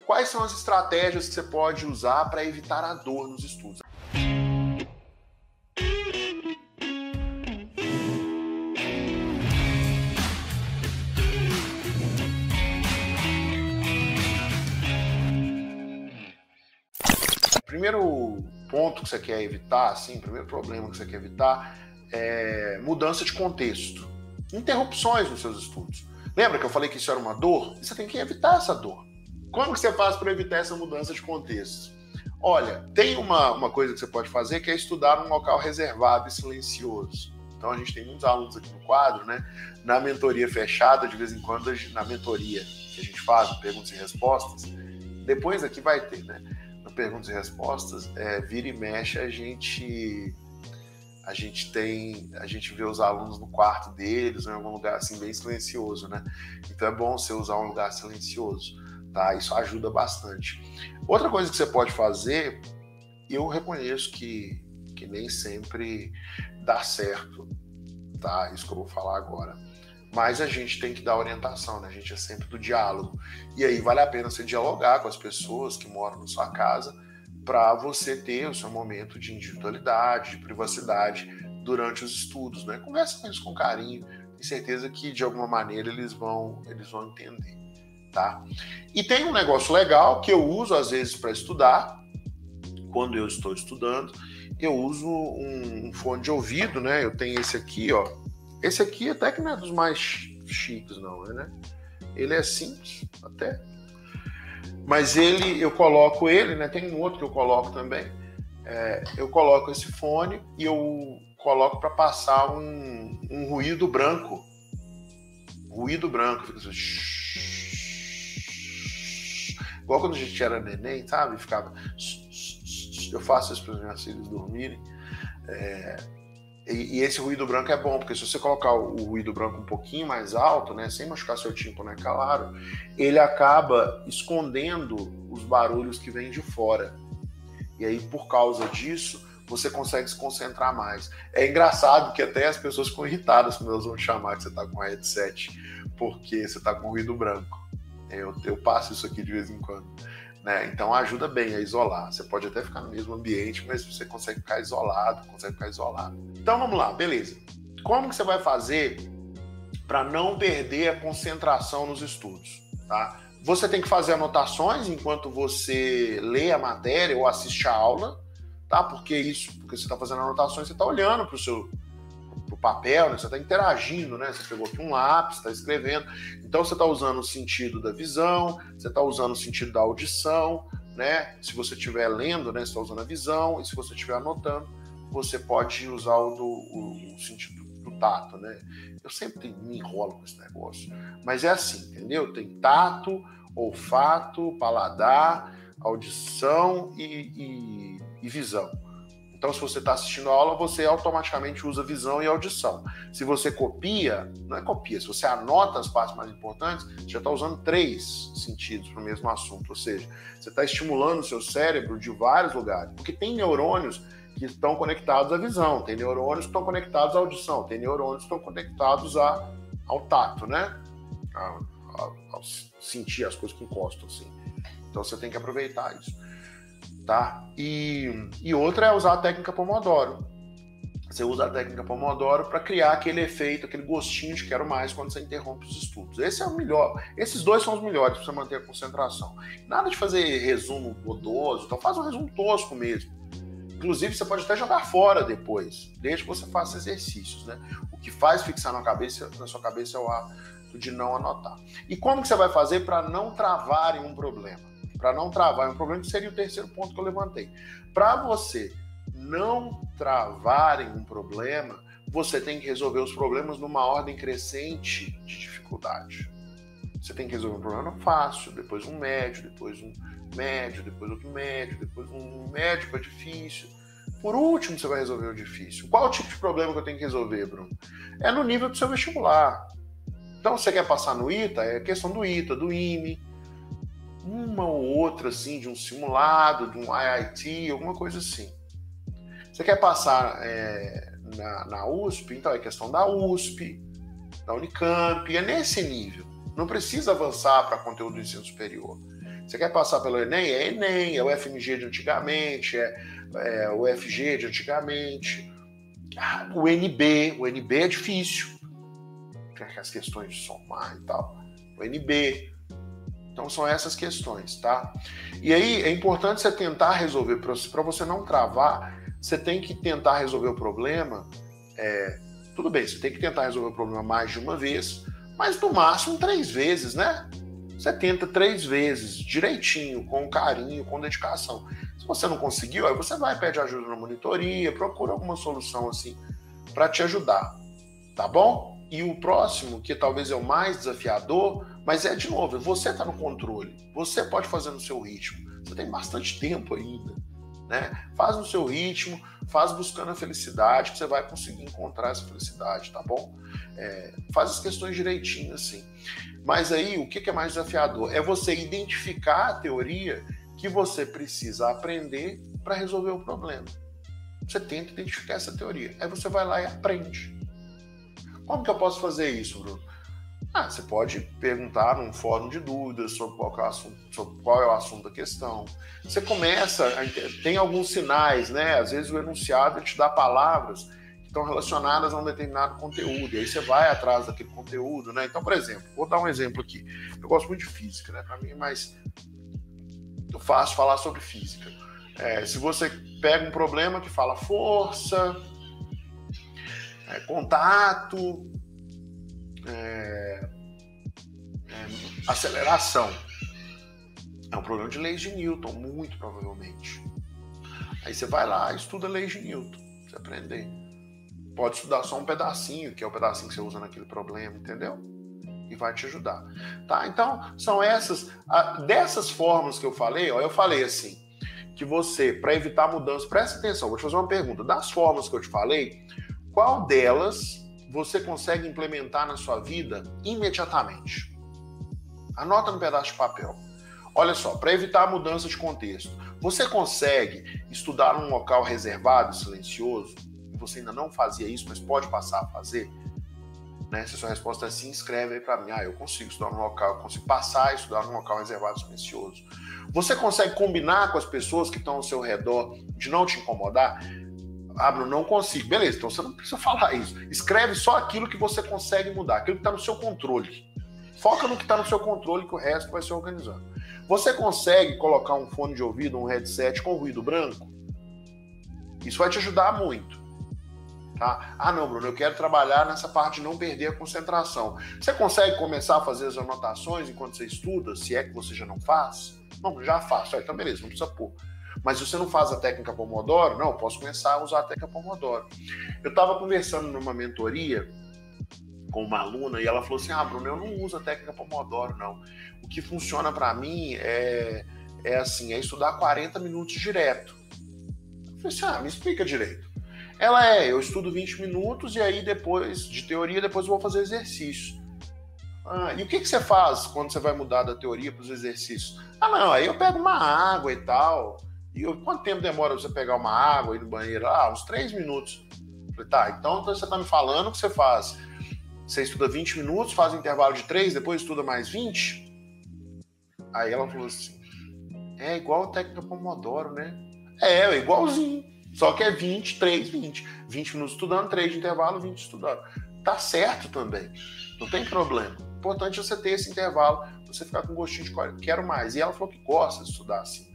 quais são as estratégias que você pode usar para evitar a dor nos estudos? Primeiro ponto que você quer evitar, assim, primeiro problema que você quer evitar é mudança de contexto. Interrupções nos seus estudos. Lembra que eu falei que isso era uma dor? Você tem que evitar essa dor. Como que você faz para evitar essa mudança de contexto? Olha, tem uma coisa que você pode fazer que é estudar num local reservado e silencioso. Então a gente tem muitos alunos aqui no quadro, né? Na mentoria fechada, de vez em quando, na mentoria que a gente faz, perguntas e respostas, depois aqui vai ter, né? No perguntas e respostas, vira e mexe, a gente vê os alunos no quarto deles, em algum lugar assim bem silencioso, né? Então é bom você usar um lugar silencioso, tá? Isso ajuda bastante. Outra coisa que você pode fazer, eu reconheço que nem sempre dá certo, tá? Isso que eu vou falar agora. Mas a gente tem que dar orientação, né? A gente é sempre do diálogo. E aí vale a pena você dialogar com as pessoas que moram na sua casa para você ter o seu momento de individualidade, de privacidade durante os estudos, né? Conversa com eles com carinho, tenho certeza que de alguma maneira eles vão entender, tá? E tem um negócio legal que eu uso às vezes para estudar, quando eu estou estudando, eu uso um fone de ouvido, né? Eu tenho esse aqui, ó. Esse aqui até que não é dos mais chiques, não, né? Ele é simples, até. Mas eu coloco ele, né? Tem um outro que eu coloco também. Eu coloco esse fone e eu coloco para passar um ruído branco. Ruído branco. Fica assim, igual quando a gente era neném, sabe? Ficava... Eu faço isso para os meus filhos dormirem. E esse ruído branco é bom, porque se você colocar o ruído branco um pouquinho mais alto, né, sem machucar seu tímpano, é claro, ele acaba escondendo os barulhos que vêm de fora. E aí, por causa disso, você consegue se concentrar mais. É engraçado que até as pessoas ficam irritadas quando elas vão te chamar que você está com headset, porque você está com ruído branco. Eu passo isso aqui de vez em quando. Né? Então ajuda bem a isolar. Você pode até ficar no mesmo ambiente, mas você consegue ficar isolado, Então vamos lá, beleza. Como que você vai fazer para não perder a concentração nos estudos? Tá? Você tem que fazer anotações enquanto você lê a matéria ou assiste a aula, tá? Porque você está fazendo anotações, você está olhando para o papel, né? Você está interagindo, né? Você pegou aqui um lápis, está escrevendo. Então você está usando o sentido da visão, você está usando o sentido da audição, né? Se você estiver lendo, né? Você está usando a visão, e se você estiver anotando, você pode usar o sentido do tato, né? Eu sempre me enrolo com esse negócio. Mas é assim, entendeu? Tem tato, olfato, paladar, audição e visão. Então, se você está assistindo a aula, você automaticamente usa visão e audição. Se você copia, não é copia, se você anota as partes mais importantes, você já está usando 3 sentidos para o mesmo assunto. Ou seja, você está estimulando o seu cérebro de vários lugares. Porque tem neurônios que estão conectados à visão, tem neurônios que estão conectados à audição, tem neurônios que estão conectados ao tato, né? Ao sentir as coisas que encostam, assim. Então, você tem que aproveitar isso. Tá? E outra é usar a técnica Pomodoro. Você usa a técnica Pomodoro para criar aquele efeito, aquele gostinho de quero mais quando você interrompe os estudos. Esse é o melhor. Esses 2 são os melhores para você manter a concentração. Nada de fazer resumo bodoso, então faz um resumo tosco mesmo. Inclusive, você pode até jogar fora depois, desde que você faça exercícios, né? O que faz fixar na sua cabeça é o ato de não anotar. E como que você vai fazer para não travar em um problema? Para não travar em um problema, que seria o terceiro ponto que eu levantei. Para você não travar em um problema, você tem que resolver os problemas numa ordem crescente de dificuldade. Você tem que resolver um problema fácil, depois um médio, depois um médio, depois outro médio, depois um médio para difícil. Por último, você vai resolver o difícil. Qual o tipo de problema que eu tenho que resolver, Bruno? É no nível do seu vestibular. Então, você quer passar no ITA? É questão do ITA, do IME, uma ou outra, assim, de um simulado, de um IIT, alguma coisa assim. Você quer passar na USP? Então é questão da USP, da Unicamp, é nesse nível. Não precisa avançar para conteúdo do ensino superior. Você quer passar pelo Enem? É Enem, é o FMG de antigamente, é o FG de antigamente. O NB é difícil. Tem as questões de somar e tal. O NB. Então são essas questões, tá? E aí é importante você tentar resolver, para você não travar, você tem que tentar resolver o problema. Tudo bem, você tem que tentar resolver o problema mais de uma vez, mas no máximo 3 vezes, né? Você tenta 3 vezes, direitinho, com carinho, com dedicação. Se você não conseguiu, aí você vai pedir ajuda na monitoria, procura alguma solução assim para te ajudar, tá bom? E o próximo, que talvez é o mais desafiador, mas de novo, você está no controle, você pode fazer no seu ritmo, você tem bastante tempo ainda, né? Faz no seu ritmo, faz buscando a felicidade, que você vai conseguir encontrar essa felicidade, tá bom? Faz as questões direitinho, assim. Mas aí, o que é mais desafiador? É você identificar a teoria que você precisa aprender para resolver o problema. Você tenta identificar essa teoria, aí você vai lá e aprende. Como que eu posso fazer isso, Bruno? Você pode perguntar num fórum de dúvidas sobre qual é o assunto da questão. Você começa, tem alguns sinais, né? Às vezes o enunciado te dá palavras que estão relacionadas a um determinado conteúdo, e aí você vai atrás daquele conteúdo, né? Então, por exemplo, vou dar um exemplo aqui. Eu gosto muito de física, né? Para mim é mais fácil falar sobre física. Se você pega um problema que fala força, contato, aceleração. É um problema de leis de Newton, muito provavelmente. Aí você vai lá e estuda leis de Newton, pra você aprender. Pode estudar só um pedacinho, que é o pedacinho que você usa naquele problema, entendeu? E vai te ajudar. Tá? Então, são dessas formas que eu falei, eu falei assim, que você, para evitar mudanças, presta atenção, vou te fazer uma pergunta. Das formas que eu te falei, qual delas você consegue implementar na sua vida imediatamente? Anota no pedaço de papel. Olha só, para evitar a mudança de contexto, você consegue estudar num local reservado e silencioso? E você ainda não fazia isso, mas pode passar a fazer? Né? Se a sua resposta é sim, escreve aí para mim. Eu consigo estudar num local, eu consigo passar a estudar num local reservado e silencioso. Você consegue combinar com as pessoas que estão ao seu redor de não te incomodar? Bruno, não consigo. Beleza, então você não precisa falar isso. Escreve só aquilo que você consegue mudar, aquilo que está no seu controle. Foca no que está no seu controle, que o resto vai se organizando. Você consegue colocar um fone de ouvido, um headset com ruído branco? Isso vai te ajudar muito. Tá? Não, Bruno, eu quero trabalhar nessa parte de não perder a concentração. Você consegue começar a fazer as anotações enquanto você estuda, se é que você já não faz? Não, já faço. Então beleza, não precisa pôr. Mas se você não faz a técnica Pomodoro, não, eu posso começar a usar a técnica Pomodoro. Eu estava conversando numa mentoria com uma aluna e ela falou assim, Bruno, eu não uso a técnica Pomodoro, não. O que funciona para mim é estudar 40 minutos direto. Eu falei assim, me explica direito. Eu estudo 20 minutos e aí depois, de teoria, depois eu vou fazer exercício. E o que você faz quando você vai mudar da teoria para os exercícios? Aí eu pego uma água e tal. E quanto tempo demora você pegar uma água e ir no banheiro? Uns 3 minutos. Eu falei, então você está me falando que você faz. Você estuda 20 minutos, faz um intervalo de 3, depois estuda mais 20? Aí ela falou assim, é igual a técnica Pomodoro, né? É igualzinho. Só que é 20, 3, 20. 20 minutos estudando, 3 de intervalo, 20 estudando. Tá certo também. Não tem problema. O importante é você ter esse intervalo, você ficar com gostinho de quero mais. E ela falou que gosta de estudar assim.